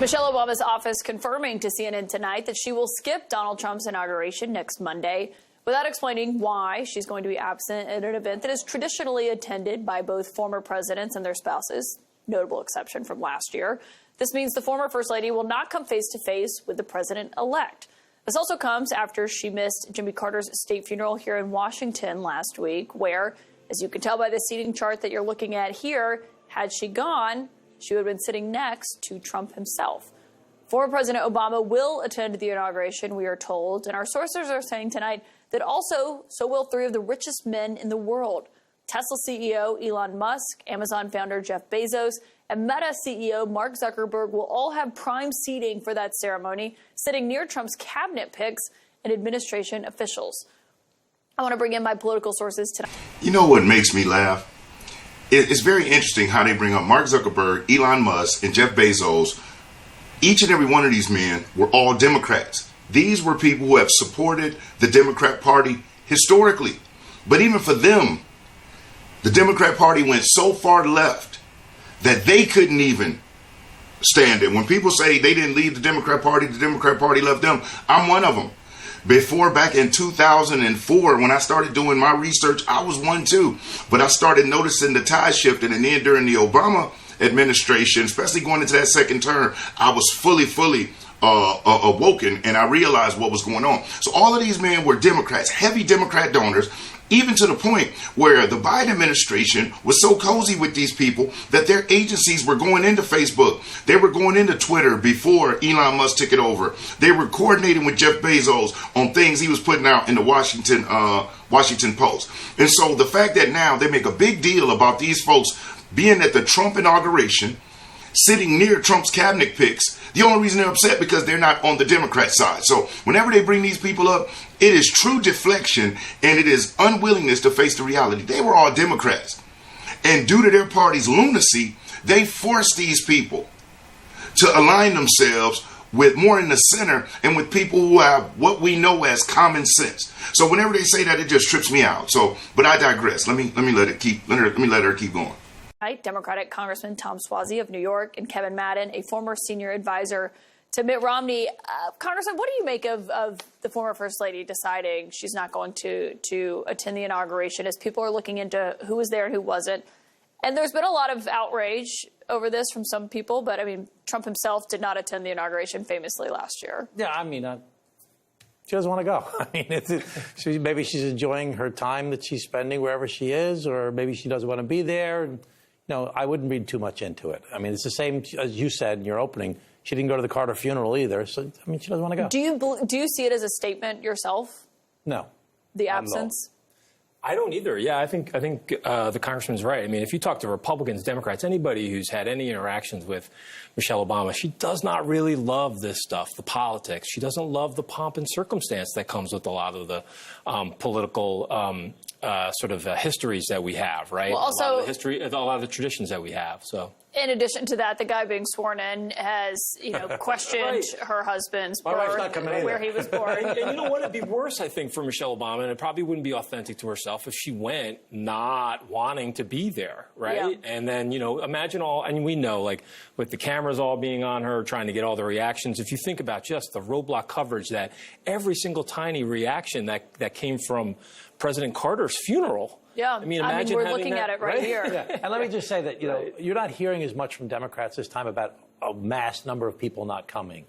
Michelle Obama's office confirming to CNN tonight that she will skip Donald Trump's inauguration next Monday without explaining why she's going to be absent at an event that is traditionally attended by both former presidents and their spouses, notable exception from last year. This means the former First Lady will not come face-to-face with the president-elect. This also comes after she missed Jimmy Carter's state funeral here in Washington last week, where, as you can tell by the seating chart that you're looking at here, had she gone, she would have been sitting next to Trump himself. Former President Obama will attend the inauguration, we are told, and our sources are saying tonight that also so will three of the richest men in the world. Tesla CEO Elon Musk, Amazon founder Jeff Bezos, and Meta CEO Mark Zuckerberg will all have prime seating for that ceremony, sitting near Trump's cabinet picks and administration officials. I want to bring in my political sources tonight. You know what makes me laugh? It's very interesting how they bring up Mark Zuckerberg, Elon Musk, and Jeff Bezos. Each and every one of these men were all Democrats. These were people who have supported the Democrat Party historically. But even for them, the Democrat Party went so far left that they couldn't even stand it. When people say they didn't leave the Democrat Party left them. I'm one of them. Back in 2004, when I started doing my research, I was one too. But I started noticing the tide shifting, and then during the Obama administration, especially going into that second term, I was fully awoken, and I realized what was going on. So all of these men were Democrats, heavy Democrat donors, even to the point where the Biden administration was so cozy with these people that their agencies were going into Facebook. They were going into Twitter before Elon Musk took it over. They were coordinating with Jeff Bezos on things he was putting out in the Washington Post. And so the fact that now they make a big deal about these folks being at the Trump inauguration, sitting near Trump's cabinet picks, the only reason they're upset because they're not on the Democrat side. So whenever they bring these people up, it is true deflection and it is unwillingness to face the reality. They were all Democrats. And due to their party's lunacy, they forced these people to align themselves with more in the center and with people who have what we know as common sense. So whenever they say that, it just trips me out. So, but I digress. Let me let her keep going. Democratic Congressman Tom Suozzi of New York and Kevin Madden, a former senior advisor to Mitt Romney. Congressman, what do you make of the former First Lady deciding she's not going to attend the inauguration as people are looking into who was there and who wasn't? And there's been a lot of outrage over this from some people, but I mean, Trump himself did not attend the inauguration famously last year. Yeah, I mean, she doesn't want to go. I mean, maybe she's enjoying her time that she's spending wherever she is, or maybe she doesn't want to be there. No, I wouldn't read too much into it. I mean, it's the same as you said in your opening. She didn't go to the Carter funeral either. So, I mean, she doesn't want to go. Do you see it as a statement yourself? No. The absence? I don't either. Yeah, I think the congressman's right. I mean, if you talk to Republicans, Democrats, anybody who's had any interactions with Michelle Obama, she does not really love this stuff, the politics. She doesn't love the pomp and circumstance that comes with a lot of the political histories that we have, right? Well, also, a lot of the traditions that we have. So, in addition to that, the guy being sworn in has, questioned right. her husband's My wife's not coming where either. he was born. and you know what? It'd be worse, I think, for Michelle Obama, and it probably wouldn't be authentic to herself if she went not wanting to be there, right? Yeah. And then, imagine we know, like, with the cameras all being on her, trying to get all the reactions. If you think about just the roadblock coverage, that every single tiny reaction that came from President Carter's funeral. Yeah, I mean, imagine we're looking at it right here. Yeah. And let me just say that, you're not hearing as much from Democrats this time about a mass number of people not coming.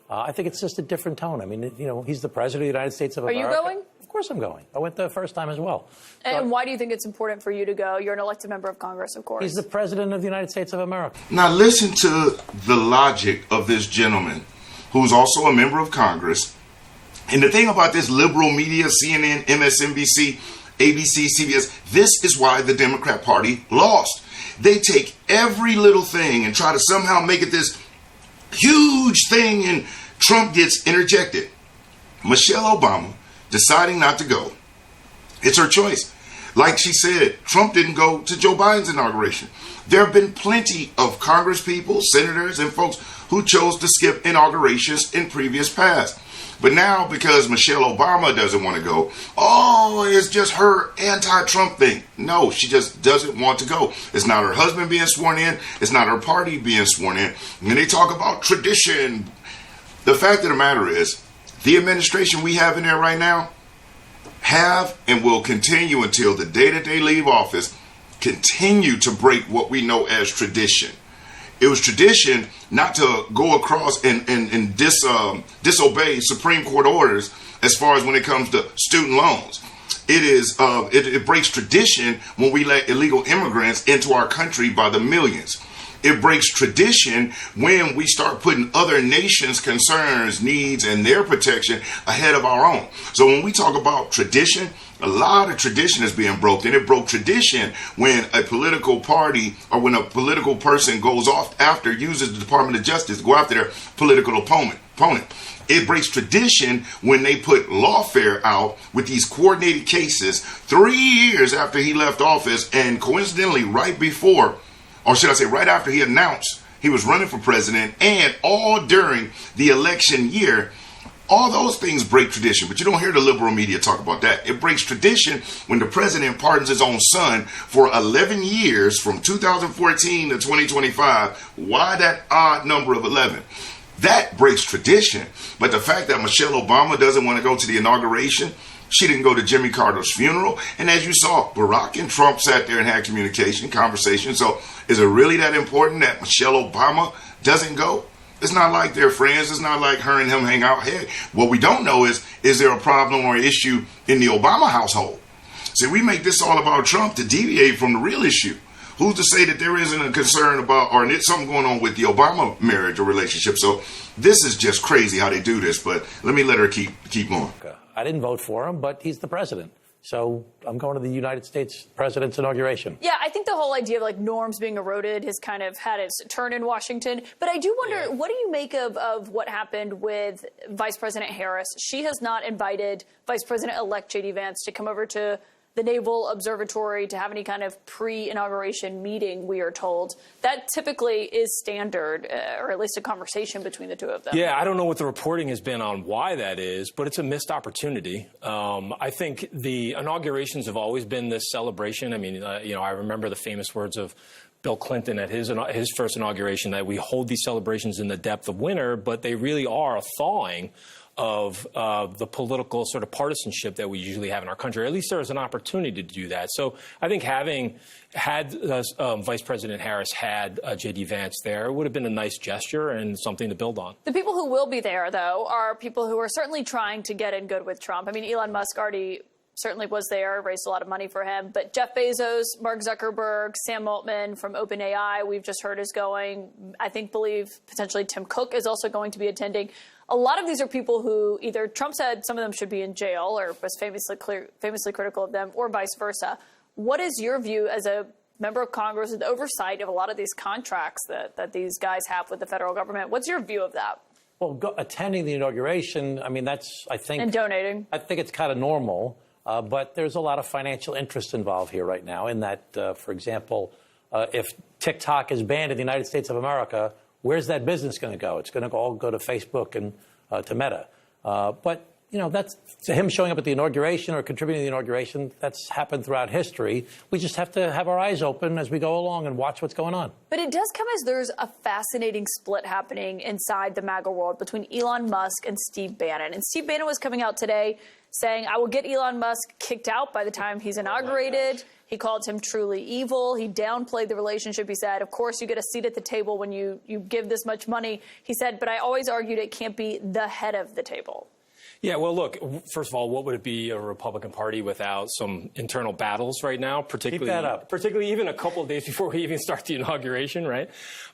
I think it's just a different tone. I mean, he's the president of the United States of America. Are you going? Of course I'm going. I went the first time as well. And why do you think it's important for you to go? You're an elected member of Congress, of course. He's the president of the United States of America. Now listen to the logic of this gentleman, who's also a member of Congress. And the thing about this liberal media, CNN, MSNBC, ABC, CBS, this is why the Democrat Party lost. They take every little thing and try to somehow make it this huge thing, and Trump gets interjected. Michelle Obama deciding not to go, it's her choice. Like she said, Trump didn't go to Joe Biden's inauguration. There have been plenty of Congress people, senators, and folks who chose to skip inaugurations in previous past. But now, because Michelle Obama doesn't want to go, oh, it's just her anti-Trump thing. No, she just doesn't want to go. It's not her husband being sworn in. It's not her party being sworn in. When they talk about tradition, the fact of the matter is, the administration we have in there right now have and will continue until the day that they leave office, continue to break what we know as tradition. It was tradition not to go across and disobey Supreme Court orders as far as when it comes to student loans. It breaks tradition when we let illegal immigrants into our country by the millions. It breaks tradition when we start putting other nations' concerns, needs, and their protection ahead of our own. So when we talk about tradition, a lot of tradition is being broken. It broke tradition when a political party or when a political person goes off after, uses the Department of Justice to go after their political opponent. It breaks tradition when they put lawfare out with these coordinated cases 3 years after he left office, and coincidentally right before, or should I say right after he announced he was running for president, and all during the election year. All those things break tradition, but you don't hear the liberal media talk about that. It breaks tradition when the president pardons his own son for 11 years from 2014 to 2025. Why that odd number of 11? That breaks tradition. But the fact that Michelle Obama doesn't want to go to the inauguration, she didn't go to Jimmy Carter's funeral. And as you saw, Barack and Trump sat there and had conversation. So is it really that important that Michelle Obama doesn't go? It's not like they're friends. It's not like her and him hang out. Hey, what we don't know is there a problem or issue in the Obama household? See, we make this all about Trump to deviate from the real issue. Who's to say that there isn't a concern about, or something going on with the Obama marriage or relationship? So this is just crazy how they do this, but let her keep going. I didn't vote for him, but he's the president. So I'm going to the United States president's inauguration. Yeah, I think the whole idea of like norms being eroded has kind of had its turn in Washington. But I do wonder, what do you make of what happened with Vice President Harris? She has not invited Vice President-elect J.D. Vance to come over to the Naval Observatory to have any kind of pre-inauguration meeting, we are told. That typically is standard, or at least a conversation between the two of them. Yeah, I don't know what the reporting has been on why that is, but it's a missed opportunity. I think the inaugurations have always been this celebration. I mean, I remember the famous words of Bill Clinton at his first inauguration that we hold these celebrations in the depth of winter, but they really are a thawing of the political sort of partisanship that we usually have in our country. Or at least there is an opportunity to do that. So I think having had Vice President Harris had J.D. Vance there would have been a nice gesture and something to build on. The people who will be there, though, are people who are certainly trying to get in good with Trump. I mean, Elon Musk already certainly was there, raised a lot of money for him. But Jeff Bezos, Mark Zuckerberg, Sam Altman from OpenAI, we've just heard is going. Believe potentially Tim Cook is also going to be attending. A lot of these are people who either Trump said some of them should be in jail or was famously critical of them, or vice versa. What is your view as a member of Congress with oversight of a lot of these contracts that these guys have with the federal government? What's your view of that? Well, attending the inauguration, I mean, that's, I think... And donating. I think it's kind of normal, but there's a lot of financial interest involved here right now in that, for example, if TikTok is banned in the United States of America, where's that business going to go? It's going to all go to Facebook and to Meta. But, that's him showing up at the inauguration or contributing to the inauguration. That's happened throughout history. We just have to have our eyes open as we go along and watch what's going on. But it does come as there's a fascinating split happening inside the MAGA world between Elon Musk and Steve Bannon. And Steve Bannon was coming out today saying, I will get Elon Musk kicked out by the time he's inaugurated. He called him truly evil. He downplayed the relationship. He said, of course, you get a seat at the table when you give this much money. He said, but I always argued it can't be the head of the table. Yeah, well, look, first of all, what would it be a Republican Party without some internal battles right now, particularly, Keep that up. Particularly even a couple of days before we even start the inauguration, right?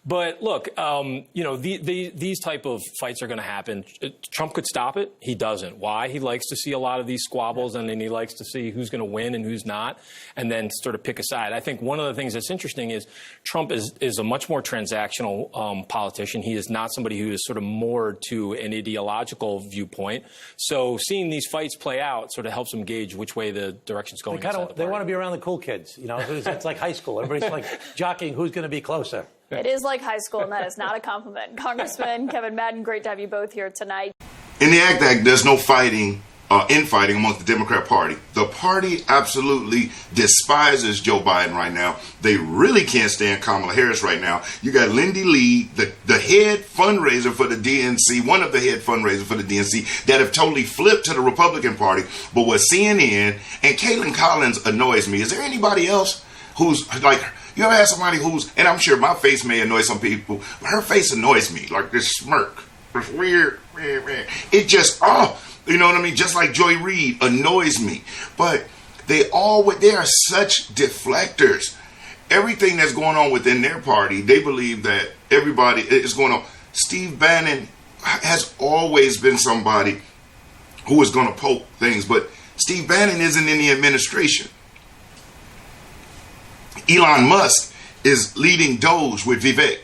But look, these type of fights are going to happen. Trump could stop it. He doesn't. Why? He likes to see a lot of these squabbles, and then he likes to see who's going to win and who's not, and then sort of pick a side. I think one of the things that's interesting is Trump is a much more transactional politician. He is not somebody who is sort of moored to an ideological viewpoint. So seeing these fights play out sort of helps them gauge which way the direction's going. They want to be around the cool kids. It's like high school. Everybody's like jockeying who's going to be closer. It is like high school, and that is not a compliment. Congressman Kevin Madden, great to have you both here tonight. In the Act, there's no fighting, infighting amongst the Democrat Party. The party absolutely despises Joe Biden right now. They really can't stand Kamala Harris right now. You got Lindy Lee, the head fundraiser for the DNC, one of the head fundraisers for the DNC, that have totally flipped to the Republican Party. But with CNN, and Caitlin Collins annoys me. Is there anybody else who's like, you ever had somebody who's, and I'm sure my face may annoy some people, but her face annoys me, like this smirk. It's weird. It just, you know what I mean? Just like Joy Reid annoys me. But they are such deflectors. Everything that's going on within their party, they believe that everybody is going on. Steve Bannon has always been somebody who is going to poke things, but Steve Bannon isn't in the administration. Elon Musk is leading Doge with Vivek.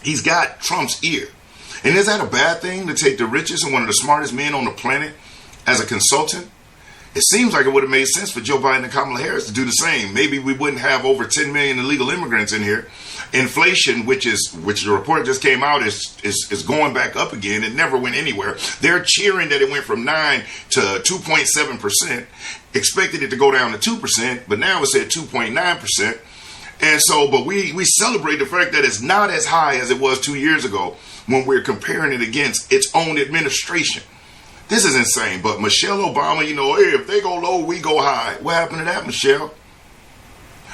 He's got Trump's ear. And is that a bad thing to take the richest and one of the smartest men on the planet as a consultant? It seems like it would have made sense for Joe Biden and Kamala Harris to do the same. Maybe we wouldn't have over 10 million illegal immigrants in here. Inflation, which the report just came out, is going back up again. It never went anywhere. They're cheering that it went from 9 to 2.7%, expected it to go down to 2%, but now it's at 2.9%. And so, but we celebrate the fact that it's not as high as it was 2 years ago when we're comparing it against its own administration. This is insane. But Michelle Obama, you know, hey, if they go low, we go high. What happened to that, Michelle?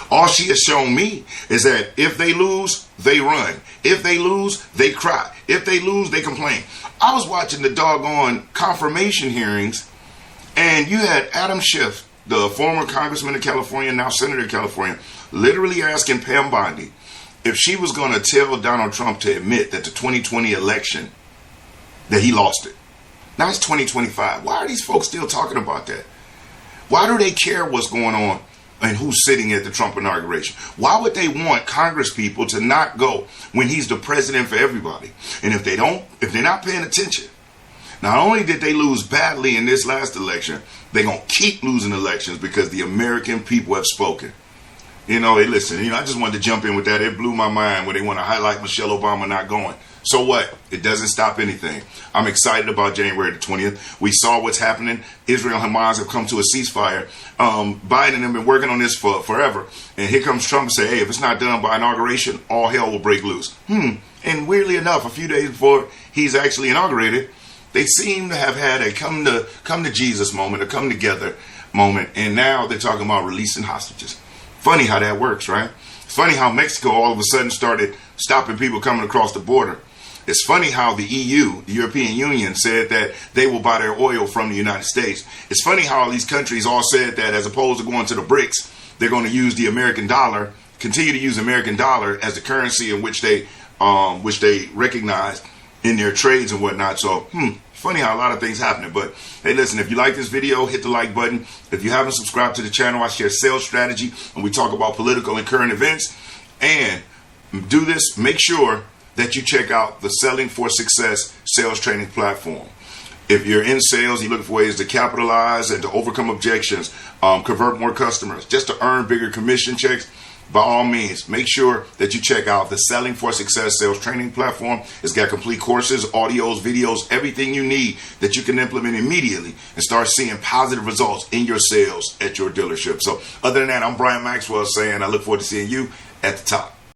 All she has shown me is that if they lose, they run. If they lose, they cry. If they lose, they complain. I was watching the doggone confirmation hearings, and you had Adam Schiff, the former congressman of California, now senator of California, literally asking Pam Bondi if she was going to tell Donald Trump to admit that the 2020 election, that he lost it. Now it's 2025. Why are these folks still talking about that? Why do they care what's going on and who's sitting at the Trump inauguration? Why would they want Congress people to not go when he's the president for everybody? And if they're not paying attention, not only did they lose badly in this last election, they're going to keep losing elections because the American people have spoken. You know, hey, listen, I just wanted to jump in with that. It blew my mind when they want to highlight Michelle Obama not going. So what? It doesn't stop anything. I'm excited about January the 20th. We saw what's happening. Israel and Hamas have come to a ceasefire. Biden and them been working on this for forever. And here comes Trump and say, hey, if it's not done by inauguration, all hell will break loose. And weirdly enough, a few days before he's actually inaugurated, they seem to have had a come to Jesus moment, a come together moment. And now they're talking about releasing hostages. Funny how that works, right? It's funny how Mexico all of a sudden started stopping people coming across the border. It's funny how the EU, the European Union, said that they will buy their oil from the United States. It's funny how all these countries all said that as opposed to going to the BRICS, they're going to use the American dollar, continue to use American dollar as the currency in which they recognize in their trades and whatnot. So, funny how a lot of things happening. But hey, listen, if you like this video, hit the like button. If you haven't subscribed to the channel, I share sales strategy and we talk about political and current events. And do this, make sure that you check out the Selling for Success sales training platform. If you're in sales, you're looking for ways to capitalize and to overcome objections, convert more customers, just to earn bigger commission checks, by all means, make sure that you check out the Selling for Success sales training platform. It's got complete courses, audios, videos, everything you need that you can implement immediately and start seeing positive results in your sales at your dealership. So other than that, I'm Brian Maxwell saying I look forward to seeing you at the top.